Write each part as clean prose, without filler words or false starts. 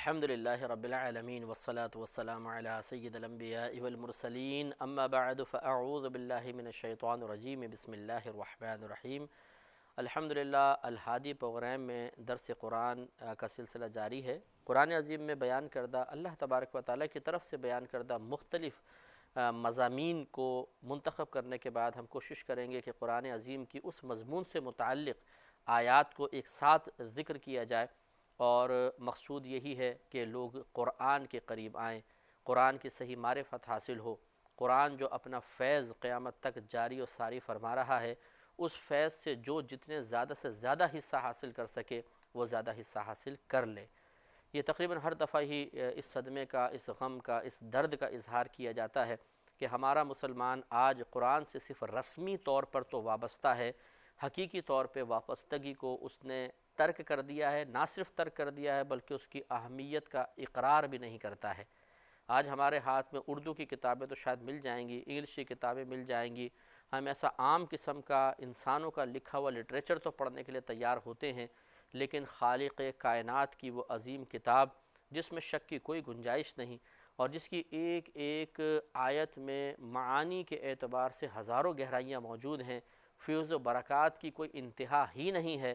الحمدللہ رب العالمین والصلاة والسلام علی سید الانبیاء والمرسلین اما بعد فاعوذ باللہ من الشیطان الرجیم بسم اللہ الرحمن الرحیم۔ الحمدللہ الہادی پروگرام میں درس قرآن کا سلسلہ جاری ہے۔ قرآن عظیم میں بیان کردہ اللہ تبارک و تعالیٰ کی طرف سے بیان کردہ مختلف مضامین کو منتخب کرنے کے بعد ہم کوشش کریں گے کہ قرآن عظیم کی اس مضمون سے متعلق آیات کو ایک ساتھ ذکر کیا جائے، اور مقصود یہی ہے کہ لوگ قرآن کے قریب آئیں، قرآن کی صحیح معرفت حاصل ہو۔ قرآن جو اپنا فیض قیامت تک جاری و ساری فرما رہا ہے، اس فیض سے جو جتنے زیادہ سے زیادہ حصہ حاصل کر سکے وہ زیادہ حصہ حاصل کر لے۔ یہ تقریباً ہر دفعہ ہی اس صدمے کا، اس غم کا، اس درد کا اظہار کیا جاتا ہے کہ ہمارا مسلمان آج قرآن سے صرف رسمی طور پر تو وابستہ ہے، حقیقی طور پہ وابستگی کو اس نے ترک کر دیا ہے۔ نہ صرف ترک کر دیا ہے بلکہ اس کی اہمیت کا اقرار بھی نہیں کرتا ہے۔ آج ہمارے ہاتھ میں اردو کی کتابیں تو شاید مل جائیں گی، انگلش کی کتابیں مل جائیں گی، ہم ایسا عام قسم کا انسانوں کا لکھا ہوا لٹریچر تو پڑھنے کے لیے تیار ہوتے ہیں، لیکن خالق کائنات کی وہ عظیم کتاب جس میں شک کی کوئی گنجائش نہیں، اور جس کی ایک ایک آیت میں معانی کے اعتبار سے ہزاروں گہرائیاں موجود ہیں، فیض و برکات کی کوئی انتہا ہی نہیں ہے،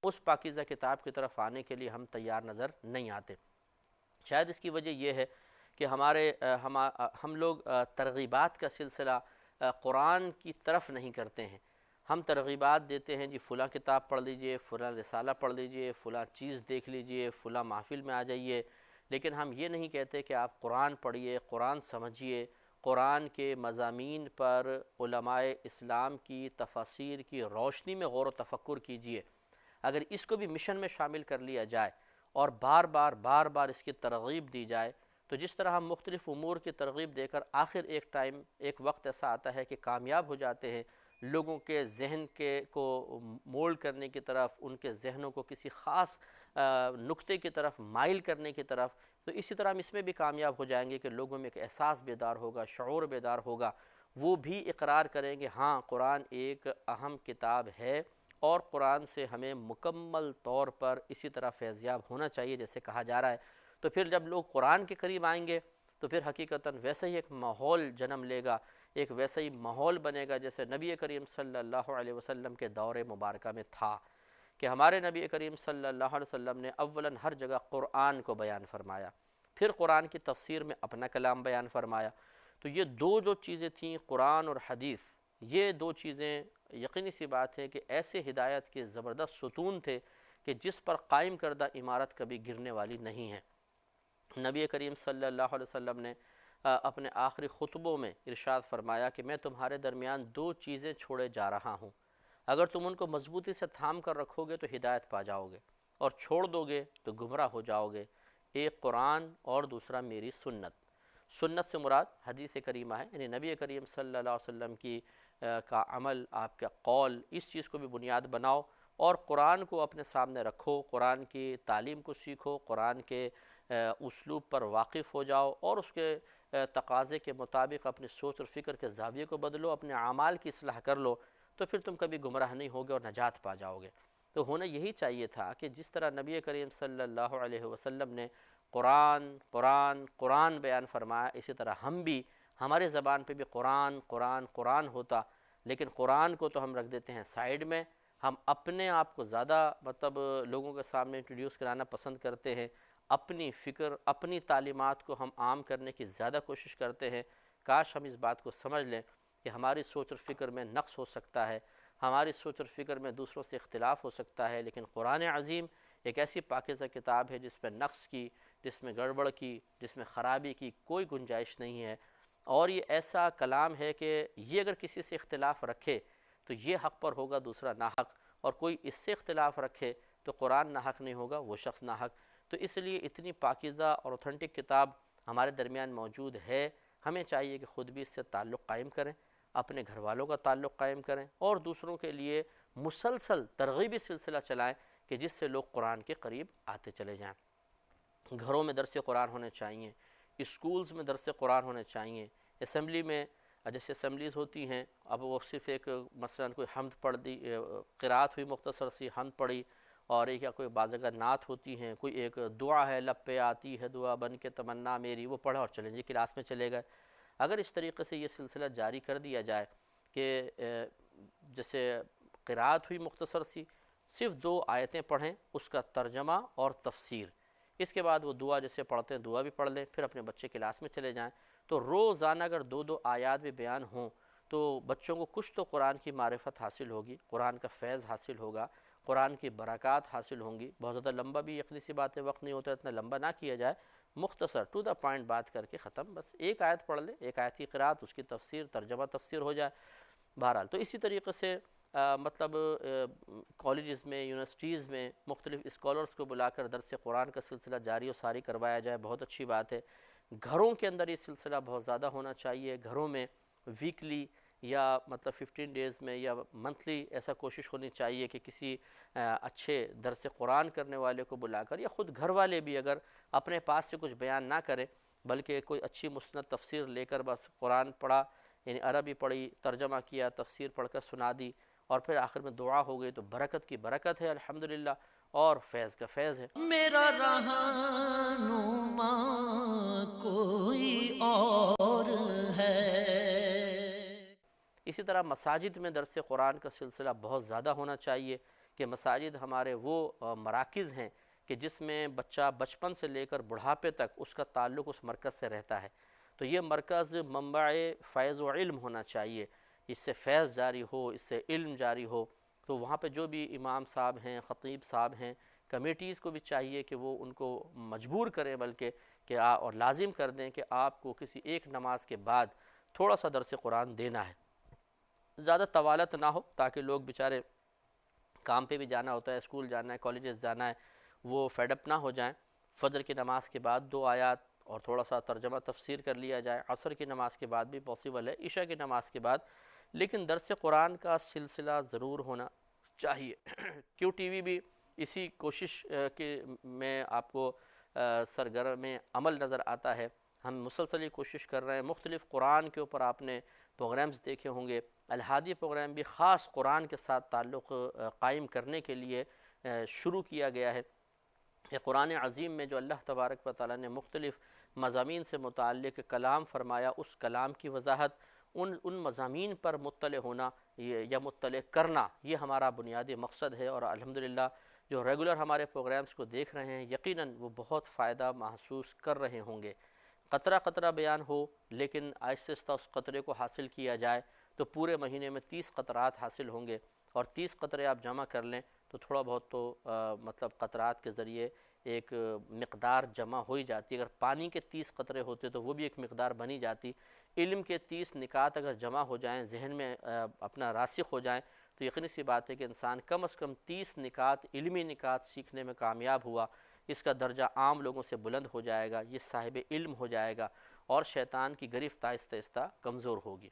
اس پاکیزہ کتاب کی طرف آنے کے لیے ہم تیار نظر نہیں آتے۔ شاید اس کی وجہ یہ ہے کہ ہم لوگ ترغیبات کا سلسلہ قرآن کی طرف نہیں کرتے ہیں۔ ہم ترغیبات دیتے ہیں، جی فلاں کتاب پڑھ لیجئے، فلاں رسالہ پڑھ لیجئے، فلاں چیز دیکھ لیجئے، فلاں محفل میں آ جائیے، لیکن ہم یہ نہیں کہتے کہ آپ قرآن پڑھیے، قرآن سمجھیے، قرآن کے مضامین پر علماء اسلام کی تفاسیر کی روشنی میں غور و تفکر کیجئے۔ اگر اس کو بھی مشن میں شامل کر لیا جائے اور بار بار اس کی ترغیب دی جائے، تو جس طرح ہم مختلف امور کی ترغیب دے کر آخر ایک وقت ایسا آتا ہے کہ کامیاب ہو جاتے ہیں، لوگوں کے ذہن کو مولڈ کرنے کی طرف، ان کے ذہنوں کو کسی خاص نقطے کی طرف مائل کرنے کی طرف، تو اسی طرح ہم اس میں بھی کامیاب ہو جائیں گے کہ لوگوں میں ایک احساس بیدار ہوگا، شعور بیدار ہوگا، وہ بھی اقرار کریں گے ہاں قرآن ایک اہم کتاب ہے، اور قرآن سے ہمیں مکمل طور پر اسی طرح فیضیاب ہونا چاہیے جیسے کہا جا رہا ہے۔ تو پھر جب لوگ قرآن کے قریب آئیں گے تو پھر حقیقتاً ویسے ہی ایک ماحول جنم لے گا، ایک ویسا ہی ماحول بنے گا جیسے نبی کریم صلی اللہ علیہ وسلم کے دور مبارکہ میں تھا، کہ ہمارے نبی کریم صلی اللہ علیہ وسلم نے اولاً ہر جگہ قرآن کو بیان فرمایا، پھر قرآن کی تفسیر میں اپنا کلام بیان فرمایا۔ تو یہ دو جو چیزیں تھیں، قرآن اور حدیث، یہ دو چیزیں یقینی سی بات ہے کہ ایسے ہدایت کے زبردست ستون تھے کہ جس پر قائم کردہ عمارت کبھی گرنے والی نہیں ہے۔ نبی کریم صلی اللہ علیہ وسلم نے اپنے آخری خطبوں میں ارشاد فرمایا کہ میں تمہارے درمیان دو چیزیں چھوڑے جا رہا ہوں، اگر تم ان کو مضبوطی سے تھام کر رکھو گے تو ہدایت پا جاؤ گے، اور چھوڑ دو گے تو گمراہ ہو جاؤ گے، ایک قرآن اور دوسرا میری سنت۔ سنت سے مراد حدیث کریمہ ہے، یعنی نبی کریم صلی اللہ علیہ وسلم کا عمل، آپ کا قول، اس چیز کو بھی بنیاد بناؤ، اور قرآن کو اپنے سامنے رکھو، قرآن کی تعلیم کو سیکھو، قرآن کے اسلوب پر واقف ہو جاؤ، اور اس کے تقاضے کے مطابق اپنی سوچ اور فکر کے زاویے کو بدلو، اپنے اعمال کی اصلاح کر لو، تو پھر تم کبھی گمراہ نہیں ہوگے اور نجات پا جاؤ گے۔ تو ہونا یہی چاہیے تھا کہ جس طرح نبی کریم صلی اللہ علیہ وسلم نے قرآن بیان فرمایا، اسی طرح ہم بھی، ہمارے زبان پہ بھی قرآن ہوتا، لیکن قرآن کو تو ہم رکھ دیتے ہیں سائیڈ میں، ہم اپنے آپ کو زیادہ لوگوں کے سامنے انٹروڈیوس کرانا پسند کرتے ہیں، اپنی فکر، اپنی تعلیمات کو ہم عام کرنے کی زیادہ کوشش کرتے ہیں۔ کاش ہم اس بات کو سمجھ لیں کہ ہماری سوچ اور فکر میں نقص ہو سکتا ہے، ہماری سوچ اور فکر میں دوسروں سے اختلاف ہو سکتا ہے، لیکن قرآن عظیم ایک ایسی پاکیزہ کتاب ہے جس میں نقص کی، جس میں گڑبڑ کی، جس میں خرابی کی کوئی گنجائش نہیں ہے، اور یہ ایسا کلام ہے کہ یہ اگر کسی سے اختلاف رکھے تو یہ حق پر ہوگا، دوسرا ناحق، اور کوئی اس سے اختلاف رکھے تو قرآن ناحق نہیں ہوگا، وہ شخص ناحق۔ تو اس لیے اتنی پاکیزہ اور اوتھنٹک کتاب ہمارے درمیان موجود ہے، ہمیں چاہیے کہ خود بھی اس سے تعلق قائم کریں، اپنے گھر والوں کا تعلق قائم کریں، اور دوسروں کے لیے مسلسل ترغیبی سلسلہ چلائیں کہ جس سے لوگ قرآن کے قریب آتے چلے جائیں۔ گھروں میں درس قرآن ہونے چاہیے، اسکولز میں درس قرآن ہونے چاہیے، اسمبلی میں جیسے اسمبلیز ہوتی ہیں، اب وہ صرف ایک مثلا کوئی حمد پڑھ دی، قرات ہوئی، مختصر سی حمد پڑھی، اور ایک یا کوئی بعض اگر نعت ہوتی ہیں، کوئی ایک دعا ہے لب پہ آتی ہے دعا بن کے تمنا میری، وہ پڑھیں اور چلیں جی کلاس میں چلے گئے۔ اگر اس طریقے سے یہ سلسلہ جاری کر دیا جائے کہ جیسے قرأت ہوئی مختصر سی، صرف 2 آیتیں پڑھیں، اس کا ترجمہ اور تفسیر، اس کے بعد وہ دعا جیسے پڑھتے ہیں دعا بھی پڑھ لیں، پھر اپنے بچے کلاس میں چلے جائیں۔ تو روزانہ اگر 2 آیات بھی بیان ہوں تو بچوں کو کچھ تو قرآن کی معرفت حاصل ہوگی، قرآن کا فیض حاصل ہوگا، قرآن کی برکات حاصل ہوں گی۔ بہت زیادہ لمبا بھی یقینی سی بات ہے وقت نہیں ہوتا، اتنا لمبا نہ کیا جائے، مختصر ٹو دا پوائنٹ بات کر کے ختم، بس ایک آیت پڑھ لیں، ایک آیت کی قرأت، اس کی تفسیر ترجمہ تفسیر ہو جائے۔ بہرحال تو اسی طریقے سے مطلب کالجز میں یونیورسٹیز میں مختلف اسکالرز کو بلا کر درس قرآن کا سلسلہ جاری و ساری کروایا جائے، بہت اچھی بات ہے۔ گھروں کے اندر یہ سلسلہ بہت زیادہ ہونا چاہیے، گھروں میں ویکلی یا مطلب 15 ڈیز میں یا منتھلی ایسا کوشش ہونی چاہیے کہ کسی اچھے درس قرآن کرنے والے کو بلا کر، یا خود گھر والے بھی اگر اپنے پاس سے کچھ بیان نہ کریں بلکہ کوئی اچھی مسند تفسیر لے کر بس قرآن پڑھا، یعنی عربی پڑھی، ترجمہ کیا، تفسیر پڑھ کر سنا دی، اور پھر آخر میں دعا ہو گئی، تو برکت کی برکت ہے الحمدللہ، اور فیض کا فیض ہے۔ میرا رہنما کوئی اور ہے۔ اسی طرح مساجد میں درس قرآن کا سلسلہ بہت زیادہ ہونا چاہیے، کہ مساجد ہمارے وہ مراکز ہیں کہ جس میں بچہ بچپن سے لے کر بڑھاپے تک اس کا تعلق اس مرکز سے رہتا ہے، تو یہ مرکز منبع فیض و علم ہونا چاہیے، اس سے فیض جاری ہو، اس سے علم جاری ہو۔ تو وہاں پہ جو بھی امام صاحب ہیں، خطیب صاحب ہیں، کمیٹیز کو بھی چاہیے کہ وہ ان کو مجبور کریں، بلکہ کہ اور لازم کر دیں کہ آپ کو کسی ایک نماز کے بعد تھوڑا سا درس قرآن دینا ہے، زیادہ طوالت نہ ہو، تاکہ لوگ بیچارے کام پہ بھی جانا ہوتا ہے، اسکول جانا ہے، کالجز جانا ہے، وہ فیڈ اپ نہ ہو جائیں۔ فجر کی نماز کے بعد 2 آیات اور تھوڑا سا ترجمہ تفسیر کر لیا جائے، عصر کی نماز کے بعد بھی پاسبل ہے، عشاء کی نماز کے بعد، لیکن درس قرآن کا سلسلہ ضرور ہونا چاہیے۔ کیو ٹی وی بھی اسی کوشش کے میں آپ کو سرگرم عمل نظر آتا ہے، ہم مسلسل یہ کوشش کر رہے ہیں، مختلف قرآن کے اوپر آپ نے پروگرامز دیکھے ہوں گے، الہادی پروگرام بھی خاص قرآن کے ساتھ تعلق قائم کرنے کے لیے شروع کیا گیا ہے۔ کہ قرآن عظیم میں جو اللہ تبارک و تعالیٰ نے مختلف مضامین سے متعلق کلام فرمایا، اس کلام کی وضاحت، ان مضامین پر مطلع ہونا یا مطلع کرنا، یہ ہمارا بنیادی مقصد ہے، اور الحمدللہ جو ریگولر ہمارے پروگرامز کو دیکھ رہے ہیں یقیناً وہ بہت فائدہ محسوس کر رہے ہوں گے۔ قطرہ قطرہ بیان ہو، لیکن آہستہ آہستہ اس قطرے کو حاصل کیا جائے تو پورے مہینے میں 30 قطرات حاصل ہوں گے، اور 30 قطرے آپ جمع کر لیں تو تھوڑا بہت تو مطلب قطرات کے ذریعے ایک مقدار جمع ہو ہی جاتی ہے۔ اگر پانی کے 30 قطرے ہوتے تو وہ بھی ایک مقدار بنی جاتی۔ علم کے 30 نکات اگر جمع ہو جائیں، ذہن میں اپنا راسخ ہو جائیں، تو یقینی سی بات ہے کہ انسان کم از کم 30 نکات علمی نکات سیکھنے میں کامیاب ہوا، اس کا درجہ عام لوگوں سے بلند ہو جائے گا، یہ صاحب علم ہو جائے گا، اور شیطان کی گرفت آہستہ آہستہ کمزور ہوگی۔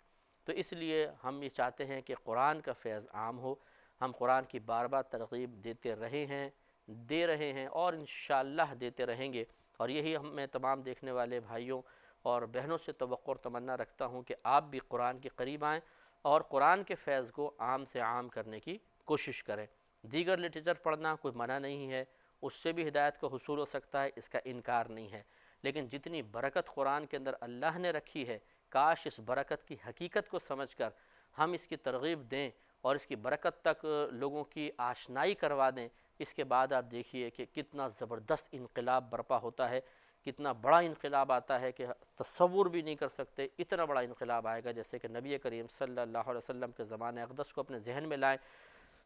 تو اس لیے ہم یہ چاہتے ہیں کہ قرآن کا فیض عام ہو، ہم قرآن کی بار بار ترغیب دیتے رہے ہیں، دے رہے ہیں، اور انشاءاللہ دیتے رہیں گے، اور یہی میں تمام دیکھنے والے بھائیوں اور بہنوں سے توقع اور تمنا رکھتا ہوں کہ آپ بھی قرآن کے قریب آئیں اور قرآن کے فیض کو عام سے عام کرنے کی کوشش کریں۔ دیگر لٹریچر پڑھنا کوئی منع نہیں ہے، اس سے بھی ہدایت کا حصول ہو سکتا ہے، اس کا انکار نہیں ہے، لیکن جتنی برکت قرآن کے اندر اللہ نے رکھی ہے، کاش اس برکت کی حقیقت کو سمجھ کر ہم اس کی ترغیب دیں اور اس کی برکت تک لوگوں کی آشنائی کروا دیں۔ اس کے بعد آپ دیکھیے کہ کتنا زبردست انقلاب برپا ہوتا ہے، کتنا بڑا انقلاب آتا ہے کہ تصور بھی نہیں کر سکتے، اتنا بڑا انقلاب آئے گا، جیسے کہ نبی کریم صلی اللہ علیہ وسلم کے زمانہ اقدس کو اپنے ذہن میں لائیں۔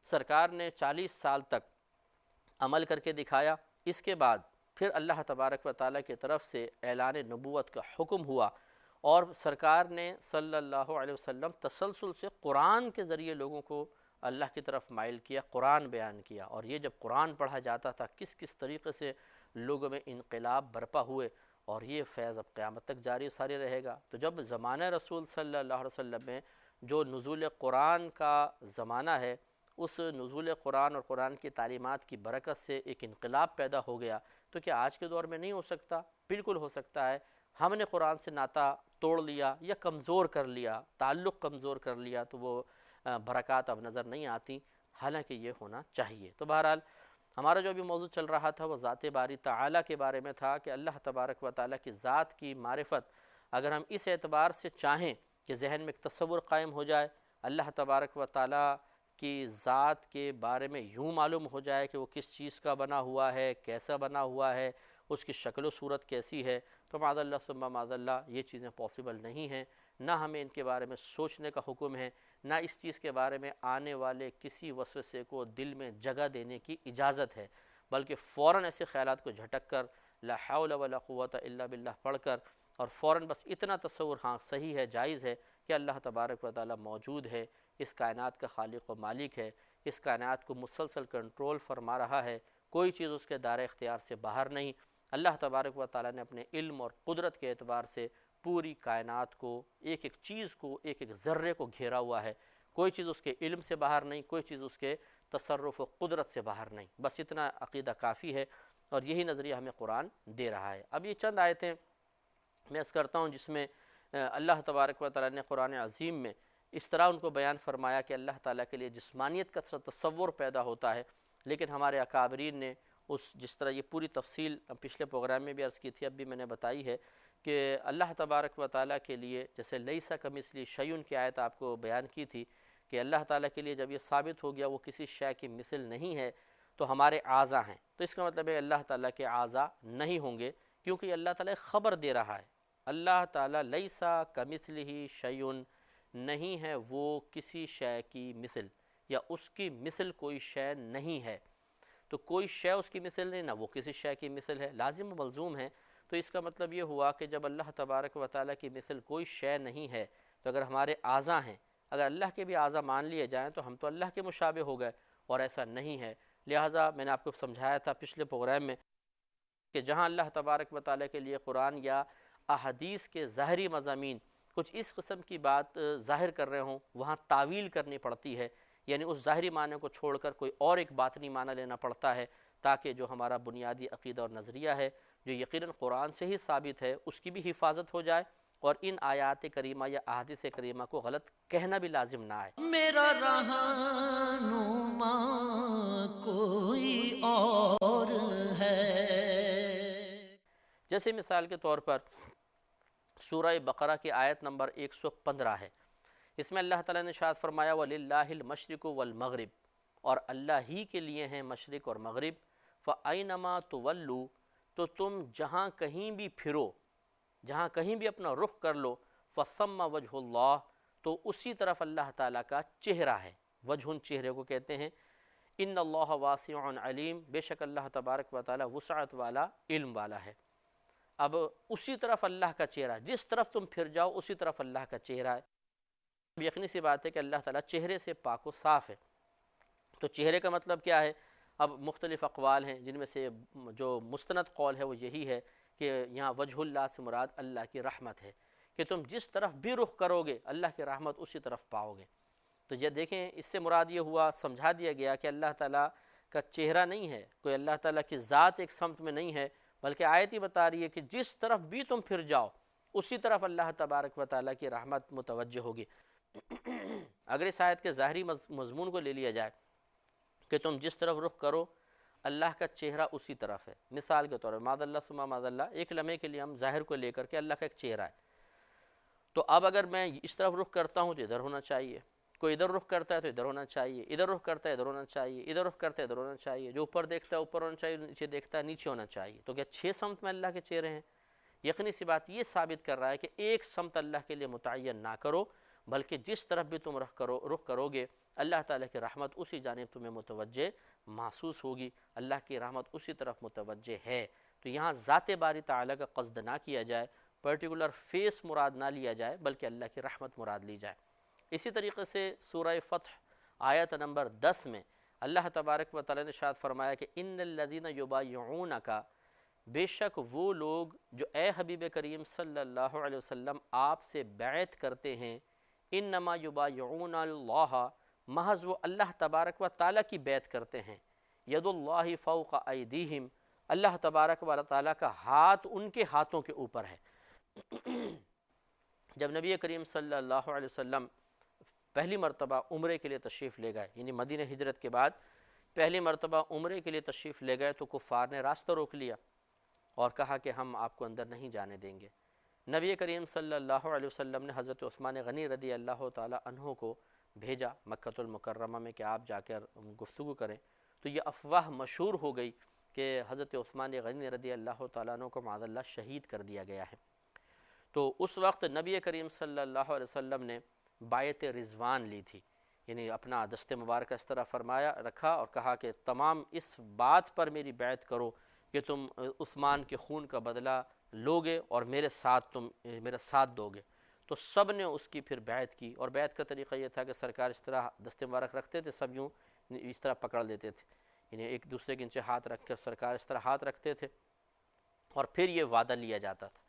سرکار نے 40 سال تک عمل کر کے دکھایا، اس کے بعد پھر اللہ تبارک و تعالیٰ کی طرف سے اعلان نبوت کا حکم ہوا، اور سرکار نے صلی اللہ علیہ وسلم تسلسل سے قرآن کے ذریعے لوگوں کو اللہ کی طرف مائل کیا، قرآن بیان کیا، اور یہ جب قرآن پڑھا جاتا تھا کس کس طریقے سے لوگوں میں انقلاب برپا ہوئے، اور یہ فیض اب قیامت تک جاری ساری رہے گا۔ تو جب زمانہ رسول صلی اللہ علیہ وسلم میں جو نزول قرآن کا زمانہ ہے، اس نزول قرآن اور قرآن کی تعلیمات کی برکت سے ایک انقلاب پیدا ہو گیا، تو کیا آج کے دور میں نہیں ہو سکتا؟ بالکل ہو سکتا ہے۔ ہم نے قرآن سے ناطہ توڑ لیا یا کمزور کر لیا، تعلق کمزور کر لیا، تو وہ برکات اب نظر نہیں آتی، حالانکہ یہ ہونا چاہیے۔ تو بہرحال ہمارا جو ابھی موضوع چل رہا تھا وہ ذات باری تعالیٰ کے بارے میں تھا کہ اللہ تبارک و تعالیٰ کی ذات کی معرفت اگر ہم اس اعتبار سے چاہیں کہ ذہن میں ایک تصور قائم ہو جائے، اللہ تبارک و تعالیٰ کی ذات کے بارے میں یوں معلوم ہو جائے کہ وہ کس چیز کا بنا ہوا ہے، کیسا بنا ہوا ہے، اس کی شکل و صورت کیسی ہے، تو معاذ اللہ ثم معاذ اللہ یہ چیزیں پاسبل نہیں ہیں۔ نہ ہمیں ان کے بارے میں سوچنے کا حکم ہے، نہ اس چیز کے بارے میں آنے والے کسی وسوسے کو دل میں جگہ دینے کی اجازت ہے، بلکہ فوراً ایسے خیالات کو جھٹک کر لا حول ولا قوت الا باللہ پڑھ کر اور فوراً بس اتنا تصور ہاں صحیح ہے، جائز ہے کہ اللہ تبارک و تعالیٰ موجود ہے، اس کائنات کا خالق و مالک ہے، اس کائنات کو مسلسل کنٹرول فرما رہا ہے، کوئی چیز اس کے دائرہ اختیار سے باہر نہیں۔ اللہ تبارک و تعالیٰ نے اپنے علم اور قدرت کے اعتبار سے پوری کائنات کو، ایک ایک چیز کو، ایک ایک ذرے کو گھیرا ہوا ہے، کوئی چیز اس کے علم سے باہر نہیں، کوئی چیز اس کے تصرف و قدرت سے باہر نہیں، بس اتنا عقیدہ کافی ہے، اور یہی نظریہ ہمیں قرآن دے رہا ہے۔ اب یہ چند آیتیں میں عرض کرتا ہوں جس میں اللہ تبارک و تعالیٰ نے قرآن عظیم میں اس طرح ان کو بیان فرمایا کہ اللہ تعالیٰ کے لیے جسمانیت کا تصور پیدا ہوتا ہے، لیکن ہمارے اکابرین نے جس طرح یہ پوری تفصیل پچھلے پروگرام میں بھی عرض کی تھی، اب بھی میں نے بتائی ہے کہ اللہ تبارک و تعالیٰ کے لیے جیسے لیسا کمثلہ شیء کی آیت آپ کو بیان کی تھی کہ اللہ تعالیٰ کے لیے جب یہ ثابت ہو گیا وہ کسی شے کی مثل نہیں ہے، تو ہمارے اعضاء ہیں، تو اس کا مطلب ہے اللہ تعالیٰ کے اعضاء نہیں ہوں گے، کیونکہ یہ اللہ تعالیٰ خبر دے رہا ہے۔ اللہ تعالیٰ لیسا کمثلہ شیء، نہیں ہے وہ کسی شے کی مثل، یا اس کی مثل کوئی شے نہیں ہے، تو کوئی شے اس کی مثل نہیں، نہ وہ کسی شے کی مثل ہے، لازم و ملزوم ہے۔ تو اس کا مطلب یہ ہوا کہ جب اللہ تبارک و تعالیٰ کی مثل کوئی شے نہیں ہے، تو اگر ہمارے اعضاء ہیں، اگر اللہ کے بھی اعضاء مان لیے جائیں تو ہم تو اللہ کے مشابہ ہو گئے، اور ایسا نہیں ہے۔ لہٰذا میں نے آپ کو سمجھایا تھا پچھلے پروگرام میں کہ جہاں اللہ تبارک و تعالیٰ کے لیے قرآن یا احادیث کے ظاہری مضامین کچھ اس قسم کی بات ظاہر کر رہے ہوں، وہاں تعویل کرنی پڑتی ہے، یعنی اس ظاہری معنی کو چھوڑ کر کوئی اور ایک باطنی معنی لینا پڑتا ہے، تاکہ جو ہمارا بنیادی عقیدہ اور نظریہ ہے جو یقیناً قرآن سے ہی ثابت ہے اس کی بھی حفاظت ہو جائے، اور ان آیات کریمہ یا احادیث کریمہ کو غلط کہنا بھی لازم نہ آئے۔ میرا رہنما کوئی اور ہے۔ جیسے مثال کے طور پر سورہ بقرہ کی آیت نمبر 115 ہے، اس میں اللہ تعالیٰ نے ارشاد فرمایا وَلِلَّهِ الْمَشْرِقُ وَالْمَغْرِبُ، اور اللہ ہی کے لیے ہیں مشرق اور مغرب، فَأَيْنَمَا تُوَلُّوا، تو تم جہاں کہیں بھی پھرو، جہاں کہیں بھی اپنا رخ کر لو، فَثَمَّ وَجْهُ اللَّهِ، تو اسی طرف اللہ تعالیٰ کا چہرہ ہے، وجہ چہرے کو کہتے ہیں۔ إِنَّ اللَّهَ وَاسِعٌ عَلِيمٌ، بے شک اللہ تبارک و تعالیٰ وسعت والا، علم والا ہے۔ اب اسی طرف اللہ کا چہرہ، جس طرف تم پھر جاؤ اسی طرف اللہ کا چہرہ ہے۔ یقینی سی بات ہے کہ اللہ تعالیٰ چہرے سے پاک و صاف ہے، تو چہرے کا مطلب کیا ہے؟ اب مختلف اقوال ہیں، جن میں سے جو مستند قول ہے وہ یہی ہے کہ یہاں وجہ اللہ سے مراد اللہ کی رحمت ہے، کہ تم جس طرف بھی رخ کرو گے اللہ کی رحمت اسی طرف پاؤ گے۔ تو یہ دیکھیں اس سے مراد یہ ہوا، سمجھا دیا گیا کہ اللہ تعالیٰ کا چہرہ نہیں ہے، کوئی اللہ تعالیٰ کی ذات ایک سمت میں نہیں ہے، بلکہ آیت ہی بتا رہی ہے کہ جس طرف بھی تم پھر جاؤ اسی طرف اللہ تبارک و تعالیٰ کی رحمت متوجہ ہوگی۔ اگر اس آیت کے ظاہری مضمون کو لے لیا جائے کہ تم جس طرف رخ کرو اللہ کا چہرہ اسی طرف ہے، مثال کے طور پر معاذ اللہ ثم معاذ اللہ، ایک لمحے کے لیے ہم ظاہر کو لے کر کہ اللہ کا ایک چہرہ ہے، تو اب اگر میں اس طرف رخ کرتا ہوں تو ادھر ہونا چاہیے، کوئی ادھر رخ کرتا ہے تو ادھر ہونا چاہیے، ادھر رخ کرتا ہے ادھر ہونا چاہیے، ادھر رخ کرتا ہے ادھر ہونا چاہیے، جو اوپر دیکھتا ہے اوپر ہونا چاہیے، نیچے دیکھتا ہے نیچے ہونا چاہیے۔ تو کیا 6 سمت میں اللہ کے چہرے ہیں؟ یقینی سی بات یہ ثابت کر رہا ہے کہ ایک سمت اللہ کے لیے متعین نہ کرو، بلکہ جس طرف بھی تم رخ کرو گے اللہ تعالیٰ کی رحمت اسی جانب تمہیں متوجہ محسوس ہوگی، اللہ کی رحمت اسی طرف متوجہ ہے۔ تو یہاں ذات باری تعالیٰ کا قصد نہ کیا جائے، پرٹیکولر فیس مراد نہ لیا جائے، بلکہ اللہ کی رحمت مراد لی جائے۔ اسی طریقے سے سورہ فتح آیت نمبر 10 میں اللہ تبارک و تعالیٰ نے ارشاد فرمایا کہ ان الذین یبایعونک، بے شک وہ لوگ جو اے حبیب کریم صلی اللہ علیہ وسلم آپ سے بیعت کرتے ہیں، انما یبایعون اللہ، محض وہ اللہ تبارک و تعالیٰ کی بیعت کرتے ہیں، ید اللہ فوق ایدیہم، اللہ تبارک و تعالیٰ کا ہاتھ ان کے ہاتھوں کے اوپر ہے۔ جب نبی کریم صلی اللہ علیہ وسلم پہلی مرتبہ عمرے کے لیے تشریف لے گئے، یعنی مدینہ ہجرت کے بعد پہلی مرتبہ عمرے کے لیے تشریف لے گئے تو کفار نے راستہ روک لیا اور کہا کہ ہم آپ کو اندر نہیں جانے دیں گے۔ نبی کریم صلی اللہ علیہ وسلم نے حضرت عثمان غنی رضی اللہ تعالی عنہ کو بھیجا مکۃ المکرمہ میں کہ آپ جا کر گفتگو کریں، تو یہ افواہ مشہور ہو گئی کہ حضرت عثمان غنی رضی اللہ تعالیٰ عنہ کو معاذ اللہ شہید کر دیا گیا ہے۔ تو اس وقت نبی کریم صلی اللہ علیہ وسلم نے بیعت رضوان لی تھی، یعنی اپنا دست مبارک اس طرح فرمایا رکھا اور کہا کہ تمام اس بات پر میری بیعت کرو کہ تم عثمان کے خون کا بدلہ لوگے اور میرے ساتھ دو گے۔ تو سب نے اس کی پھر بیعت کی، اور بیعت کا طریقہ یہ تھا کہ سرکار اس طرح دست مبارک رکھتے تھے، سب یوں اس طرح پکڑ لیتے تھے، یعنی ایک دوسرے کے نیچے ہاتھ رکھ کر سرکار اس طرح ہاتھ رکھتے تھے اور پھر یہ وعدہ لیا جاتا تھا۔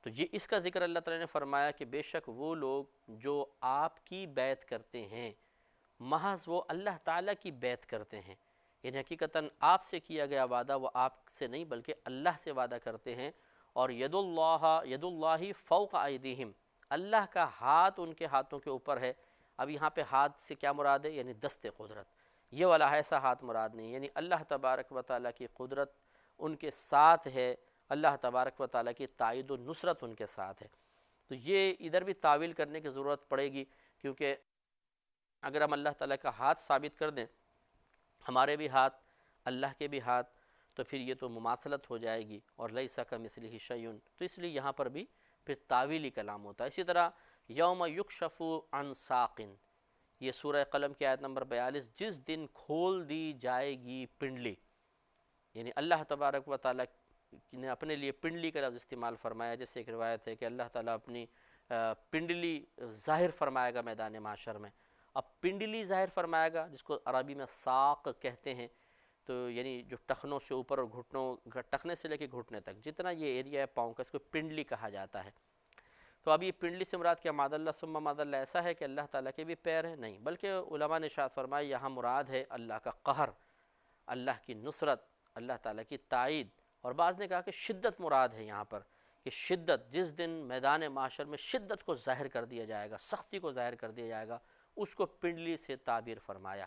تو یہ اس کا ذکر اللہ تعالیٰ نے فرمایا کہ بے شک وہ لوگ جو آپ کی بیعت کرتے ہیں محض وہ اللہ تعالیٰ کی بیعت کرتے ہیں، یعنی حقیقتاً آپ سے کیا گیا وعدہ وہ آپ سے نہیں بلکہ اللہ سے وعدہ کرتے ہیں، اور ید اللہ فوق ایدیہم، اللہ کا ہاتھ ان کے ہاتھوں کے اوپر ہے۔ اب یہاں پہ ہاتھ سے کیا مراد ہے؟ یعنی دست قدرت، یہ والا ایسا ہاتھ مراد نہیں، یعنی اللہ تبارک و تعالیٰ کی قدرت ان کے ساتھ ہے، اللہ تبارک و تعالیٰ کی تائید و نصرت ان کے ساتھ ہے۔ تو یہ ادھر بھی تعویل کرنے کی ضرورت پڑے گی، کیونکہ اگر ہم اللہ تعالیٰ کا ہاتھ ثابت کر دیں، ہمارے بھی ہاتھ اللہ کے بھی ہاتھ، تو پھر یہ تو مماثلت ہو جائے گی، اور لیس کمثلہ شیء، تو اس لیے یہاں پر بھی پھر تعویلی کلام ہوتا ہے۔ اسی طرح یوم یکشف عن ساق، یہ سورہ قلم کی آیت نمبر 42، جس دن کھول دی جائے گی پنڈلی، یعنی اللہ تبارک و تعالیٰ نے اپنے لیے پنڈلی کا لفظ استعمال فرمایا، جیسے ایک روایت ہے کہ اللہ تعالیٰ اپنی پنڈلی ظاہر فرمائے گا میدان محشر میں۔ اب پنڈلی ظاہر فرمائے گا جس کو عربی میں ساق کہتے ہیں، تو یعنی جو ٹخنوں سے اوپر اور گھٹنوں، ٹخنے سے لے کے گھٹنے تک جتنا یہ ایریا ہے پاؤں کا، اس کو پنڈلی کہا جاتا ہے۔ تو اب یہ پنڈلی سے مراد کیا معاذ اللہ ثم معاذ اللہ ایسا ہے کہ اللہ تعالیٰ کے بھی پیر ہیں؟ نہیں، بلکہ علماء نے ارشاد فرمایا یہاں مراد ہے اللہ کا قہر، اللہ کی نصرت، اللہ تعالیٰ کی تائید، اور بعض نے کہا کہ شدت مراد ہے یہاں پر، کہ شدت جس دن میدان محشر میں شدت کو ظاہر کر دیا جائے گا، سختی کو ظاہر کر دیا جائے گا، اس کو پنڈلی سے تعبیر فرمایا۔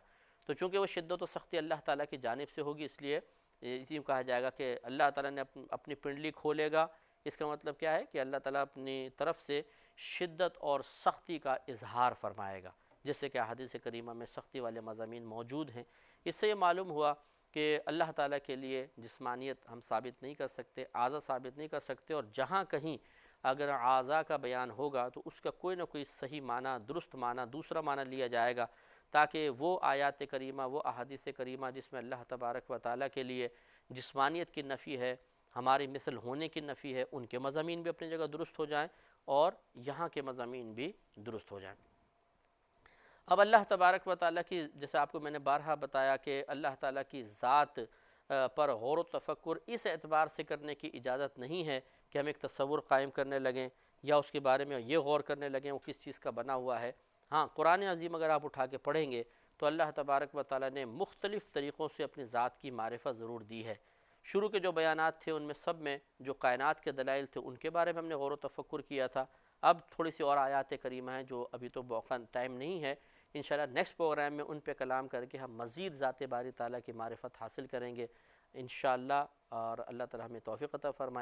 تو چونکہ وہ شدت و سختی اللہ تعالیٰ کی جانب سے ہوگی، اس لیے اسی کہا جائے گا کہ اللہ تعالیٰ نے اپنی پنڈلی کھولے گا۔ اس کا مطلب کیا ہے کہ اللہ تعالیٰ اپنی طرف سے شدت اور سختی کا اظہار فرمائے گا، جیسے کہ احادیث کریمہ میں سختی والے مضامین موجود ہیں۔ اس سے یہ معلوم ہوا کہ اللہ تعالیٰ کے لیے جسمانیت ہم ثابت نہیں کر سکتے، اعضاء ثابت نہیں کر سکتے، اور جہاں کہیں اگر اعضاء کا بیان ہوگا تو اس کا کوئی نہ کوئی صحیح معنی، درست معنی، دوسرا معنی لیا جائے گا، تاکہ وہ آیات کریمہ، وہ احادیث کریمہ جس میں اللہ تبارک و تعالیٰ کے لیے جسمانیت کی نفی ہے، ہماری مثل ہونے کی نفی ہے، ان کے مضامین بھی اپنی جگہ درست ہو جائیں اور یہاں کے مضامین بھی درست ہو جائیں۔ اب اللہ تبارک و تعالیٰ کی، جیسے آپ کو میں نے بارہا بتایا کہ اللہ تعالیٰ کی ذات پر غور و تفکر اس اعتبار سے کرنے کی اجازت نہیں ہے کہ ہم ایک تصور قائم کرنے لگیں یا اس کے بارے میں یہ غور کرنے لگیں وہ کس چیز کا بنا ہوا ہے۔ ہاں، قرآن عظیم اگر آپ اٹھا کے پڑھیں گے تو اللہ تبارک و تعالیٰ نے مختلف طریقوں سے اپنی ذات کی معرفت ضرور دی ہے۔ شروع کے جو بیانات تھے ان میں سب میں جو کائنات کے دلائل تھے ان کے بارے میں ہم نے غور و تفکر کیا تھا۔ اب تھوڑی سی اور آیات کریمہ ہیں جو ابھی تو موقع ٹائم نہیں ہے، انشاءاللہ نیکسٹ پروگرام میں ان پہ کلام کر کے ہم مزید ذات باری تعالیٰ کی معرفت حاصل کریں گے انشاءاللہ، اور اللہ تعالیٰ ہمیں توفیق عطا فرمائے۔